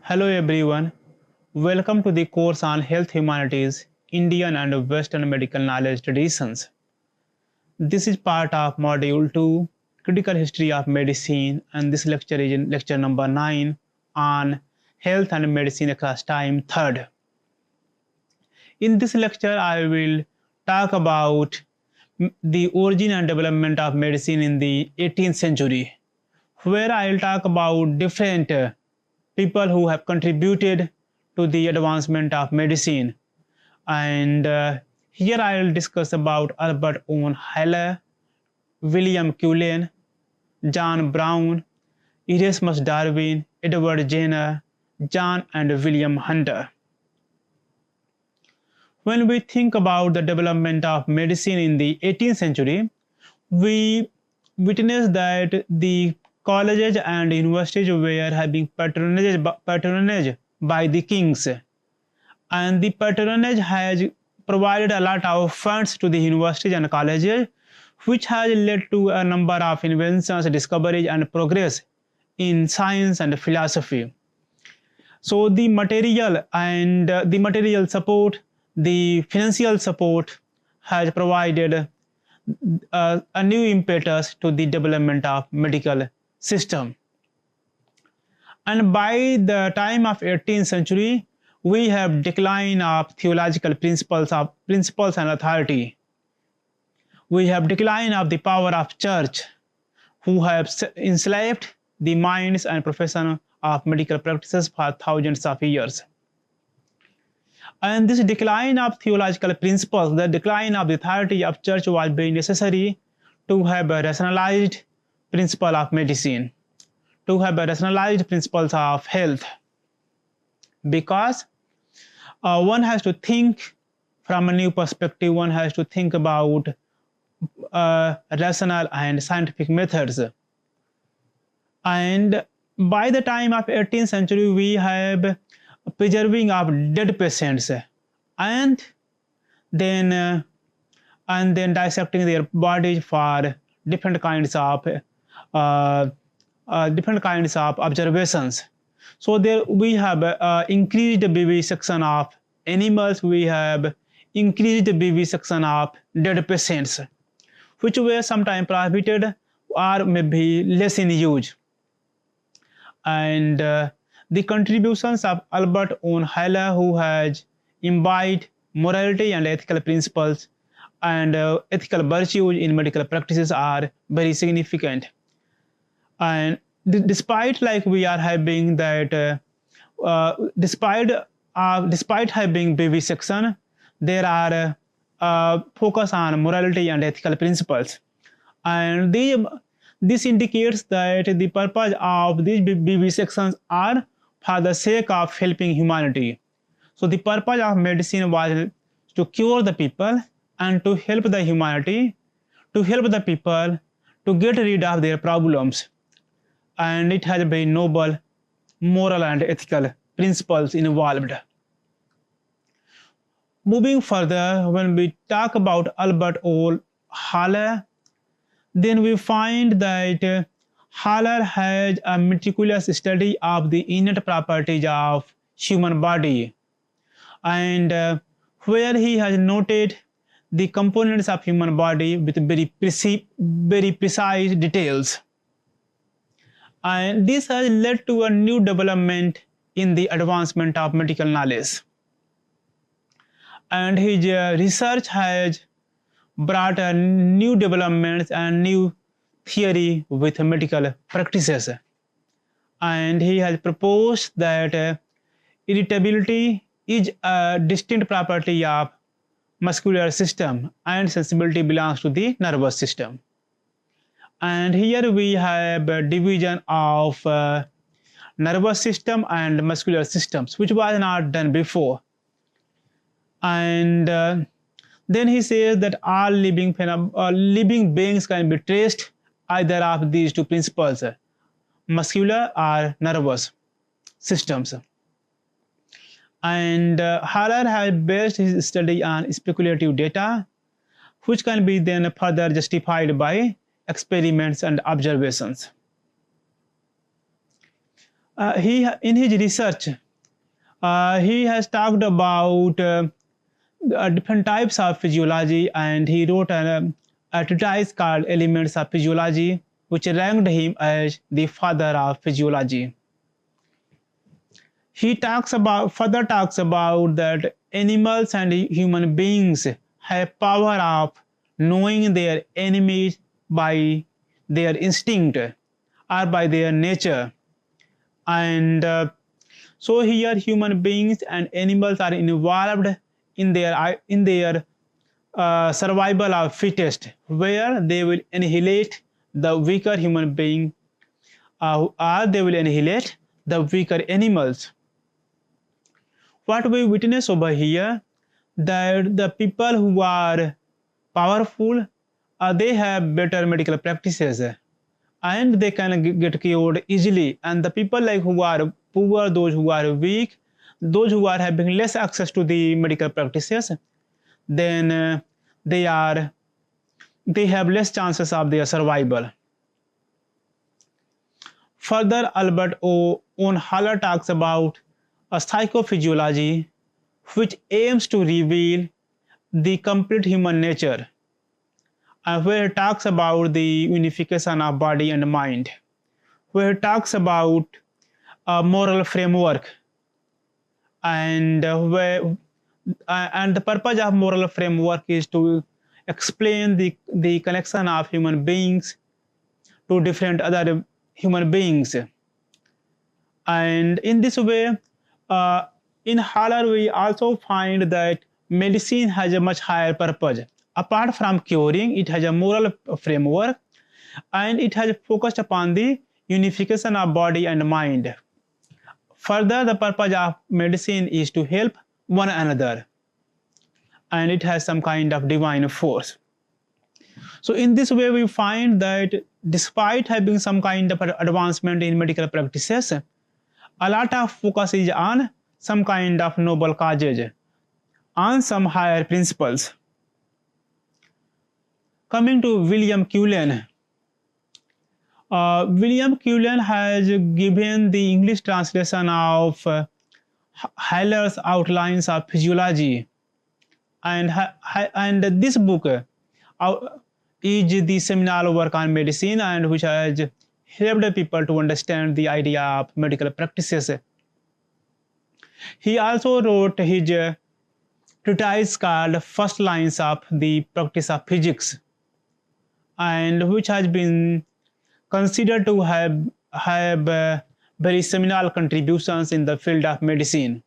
Hello everyone, welcome to the course on Health Humanities, Indian and Western Medical Knowledge Traditions. This is part of Module 2, Critical History of Medicine, and this lecture is in lecture number 9 on Health and Medicine Across Time, 3rd. In this lecture, I will talk about the origin and development of medicine in the 18th century, where I will talk about different people who have contributed to the advancement of medicine. And here I will discuss about Albert Owen Haller, William Cullen, John Brown, Erasmus Darwin, Edward Jenner, John and William Hunter. When we think about the development of medicine in the 18th century, we witness that the colleges and universities were having patronage by the kings, and the patronage has provided a lot of funds to the universities and colleges, which has led to a number of inventions, discoveries, and progress in science and philosophy. So the material support, the financial support has provided a new impetus to the development of medical system. And by the time of 18th century, we have decline of theological principles and authority. We have decline of the power of church, who have enslaved the minds and profession of medical practices for thousands of years. And this decline of theological principles, the decline of the authority of church, was very necessary to have a rationalized principle of medicine, to have a rationalized principles of health, because one has to think from a new perspective. One has to think about rational and scientific methods. And by the time of 18th century, we have preserving of dead patients, and then dissecting their bodies for different kinds of observations. So there we have increased vivisection of animals. We have increased vivisection of dead patients, which were sometimes prohibited or maybe less in use. And the contributions of Albert Owen Haller, who has imbibed morality and ethical principles and ethical virtues in medical practices, are very significant. And despite like we are having that, despite having vivisection, there are focus on morality and ethical principles, and this indicates that the purpose of these vivisections are for the sake of helping humanity. So the purpose of medicine was to cure the people and to help the humanity, to help the people to get rid of their problems. And it has very noble moral and ethical principles involved. Moving further, when we talk about Albert Owen Haller, then we find that Haller has a meticulous study of the innate properties of human body, and where he has noted the components of human body with very precise details. And this has led to a new development in the advancement of medical knowledge. And his research has brought new developments and new theory with medical practices. And he has proposed that irritability is a distinct property of muscular system and sensibility belongs to the nervous system. And here we have a division of nervous system and muscular systems, which was not done before. And then he says that all living beings can be traced either of these two principles, muscular or nervous systems. And Haller has based his study on speculative data, which can be then further justified by experiments and observations. In his research, he has talked about different types of physiology, and he wrote a treatise called Elements of Physiology, which ranked him as the father of physiology. He further talks about that animals and human beings have power of knowing their enemies by their instinct or by their nature. And so here human beings and animals are involved in their survival of fittest, where they will annihilate the weaker human being, or they will annihilate the weaker animals. What we witness over here, that the people who are powerful, they have better medical practices, and they can get cured easily, and the people like who are poor, those who are weak, those who are having less access to the medical practices, then they have less chances of their survival. Further, Albert von Haller talks about a psychophysiology which aims to reveal the complete human nature, where it talks about the unification of body and mind, where it talks about a moral framework, and and the purpose of moral framework is to explain the connection of human beings to different other human beings. And in this way, in Haller, we also find that medicine has a much higher purpose. Apart from curing, it has a moral framework, and it has focused upon the unification of body and mind. Further, the purpose of medicine is to help one another, and it has some kind of divine force. So in this way, we find that despite having some kind of advancement in medical practices, a lot of focus is on some kind of noble causes, on some higher principles. Coming to William Cullen. William Cullen has given the English translation of Haller's Outlines of Physiology, and this book is the seminal work on medicine, and which has helped people to understand the idea of medical practices. He also wrote his treatise called First Lines of the Practice of Physics, and which has been considered to have very seminal contributions in the field of medicine.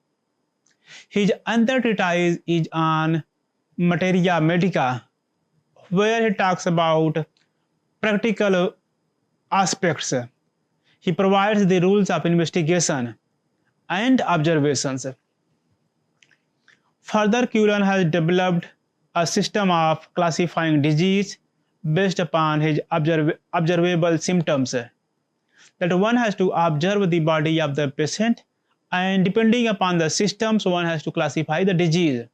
His other treatise is on Materia Medica, where he talks about practical aspects. He provides the rules of investigation and observations. Further, Cullen has developed a system of classifying disease based upon his observable symptoms, that one has to observe the body of the patient, and depending upon the systems, one has to classify the disease.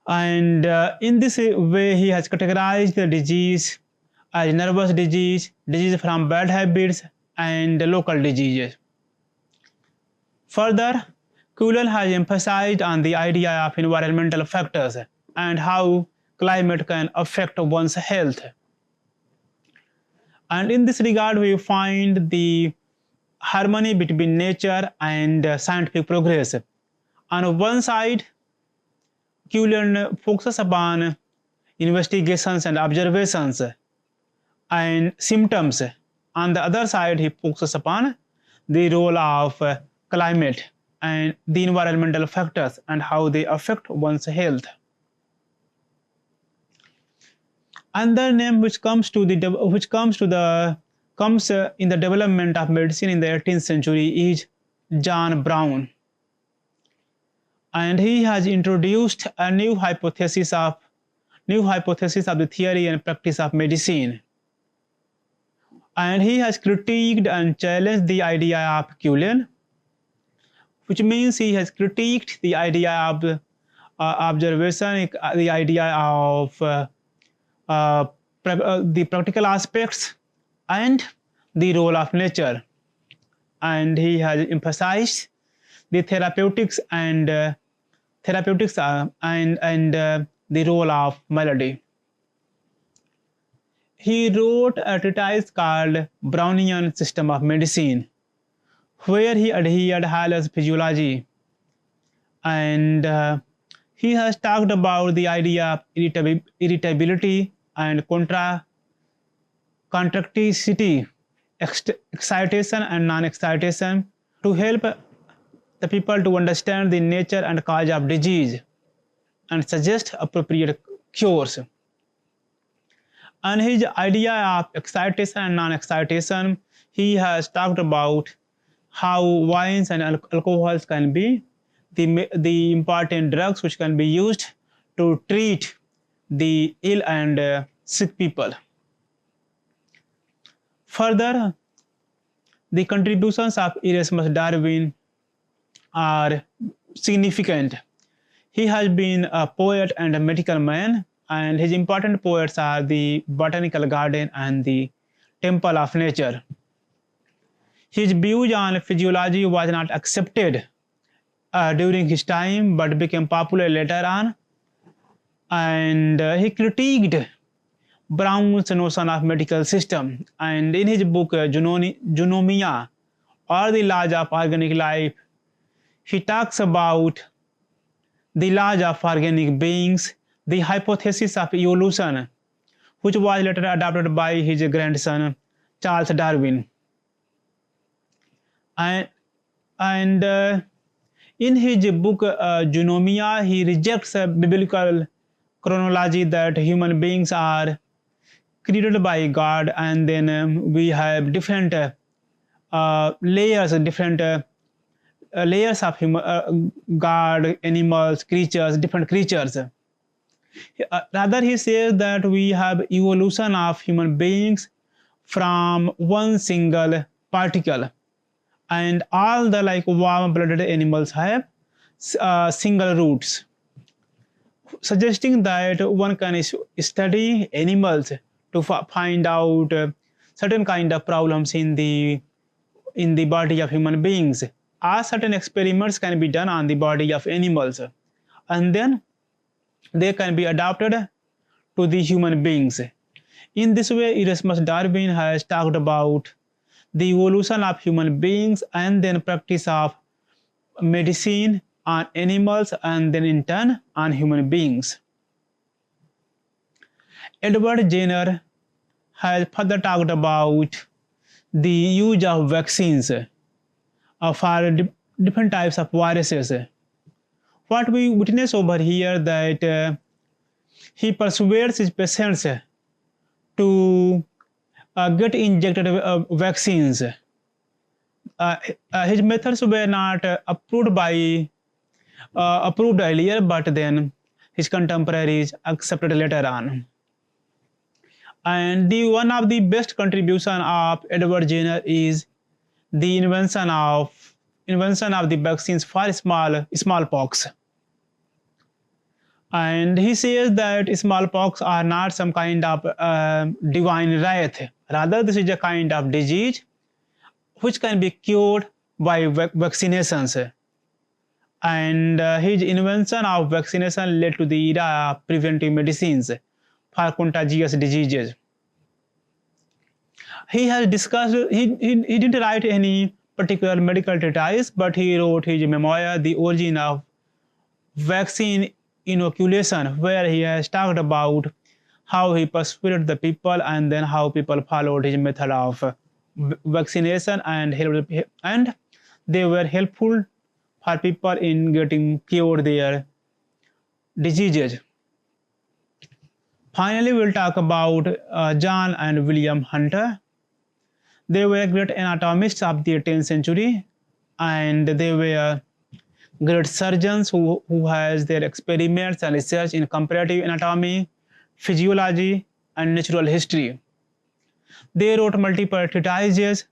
And in this way, he has categorized the disease as nervous disease, disease from bad habits, and local diseases. Further, Cullen has emphasized on the idea of environmental factors and how climate can affect one's health. And in this regard, we find the harmony between nature and scientific progress. On one side, Cullen focuses upon investigations and observations and symptoms. On the other side, he focuses upon the role of climate and the environmental factors and how they affect one's health. Another name which comes in the development of medicine in the 18th century is John Brown, and he has introduced a new hypothesis of the theory and practice of medicine, and he has critiqued and challenged the idea of Cullen, which means he has critiqued the idea of observation, the idea of the practical aspects, and the role of nature. and he has emphasized the therapeutics and the role of melody. He wrote a treatise called Brownian System of Medicine, where he adhered Haller's physiology, and he has talked about the idea of irritability and contracticity, excitation and non-excitation, to help the people to understand the nature and cause of disease and suggest appropriate cures. And his idea of excitation and non-excitation, he has talked about how wines and alcohols can be the important drugs which can be used to treat the ill and sick people. Further, the contributions of Erasmus Darwin are significant. He has been a poet and a medical man, and his important poets are the Botanical Garden and the Temple of Nature. His views on physiology was not accepted during his time, but became popular later on, and he critiqued Brown's notion of medical system. And in his book Zoonomia, or the Laws of Organic Life, he talks about the laws of organic beings, the hypothesis of evolution, which was later adopted by his grandson Charles Darwin. And in his book Zoonomia, he rejects a biblical chronology that human beings are created by God, and then we have different layers of human, God, animals, creatures, different creatures. Rather, he says that we have evolution of human beings from one single particle, and all the warm-blooded animals have single roots, suggesting that one can study animals to find out certain kind of problems in the body of human beings. Certain experiments can be done on the body of animals, and then they can be adapted to the human beings. In this way, Erasmus Darwin has talked about the evolution of human beings and then practice of medicine on animals and then in turn on human beings. Edward Jenner has further talked about the use of vaccines for different types of viruses. What we witness over here that he persuades his patients to get injected vaccines. His methods were not approved earlier, but then his contemporaries accepted later on. And one of the best contribution of Edward Jenner is the invention of the vaccines for smallpox. And he says that smallpox are not some kind of divine wrath. Rather, this is a kind of disease which can be cured by vaccinations. And his invention of vaccination led to the era of preventive medicines for contagious diseases. He has discussed, he didn't write any particular medical treatise, but he wrote his memoir, The Origin of Vaccine Inoculation, where he has talked about how he persuaded the people and then how people followed his method of vaccination, and they were helpful for people in getting cured their diseases. Finally, we'll talk about John and William Hunter. They were great anatomists of the 18th century, and they were great surgeons who has their experiments and research in comparative anatomy, physiology, and natural history. They wrote multiple treatises,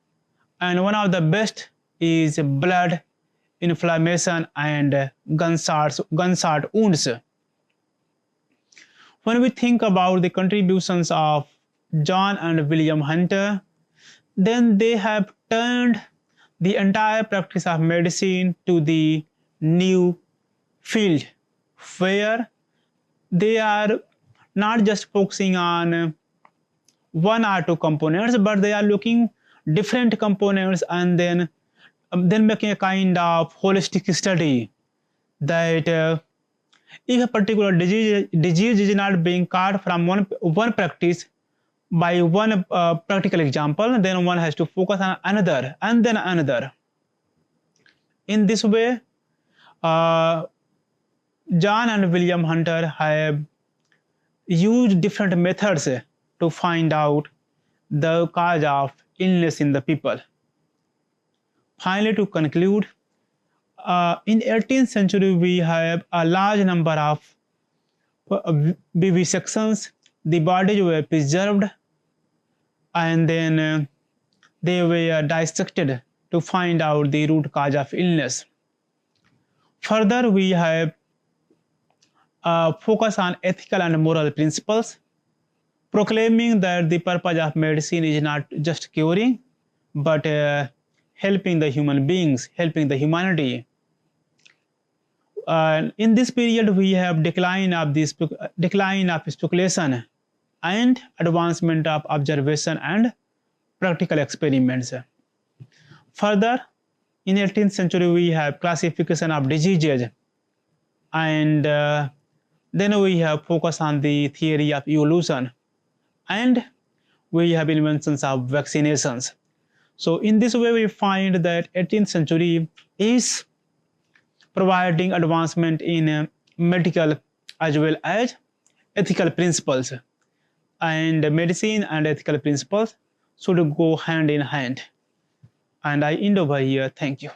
and one of the best is Blood, Inflammation, and Gunshot Wounds. When we think about the contributions of John and William Hunter, then they have turned the entire practice of medicine to the new field where they are not just focusing on one or two components, but they are looking different components and then making a kind of holistic study that if a particular disease is not being caught from one practice by one practical example, then one has to focus on another and then another. In this way, John and William Hunter have used different methods to find out the cause of illness in the people. Finally, to conclude, in 18th century, we have a large number of vivisections. The bodies were preserved and then they were dissected to find out the root cause of illness. Further, we have focus on ethical and moral principles, proclaiming that the purpose of medicine is not just curing, but helping the human beings, helping the humanity. In this period, we have decline of speculation and advancement of observation and practical experiments. Further, in 18th century, we have classification of diseases, and then we have focus on the theory of evolution, and we have inventions of vaccinations. So in this way, we find that 18th century is providing advancement in medical as well as ethical principles, and medicine and ethical principles should go hand in hand. And I end over here. Thank you.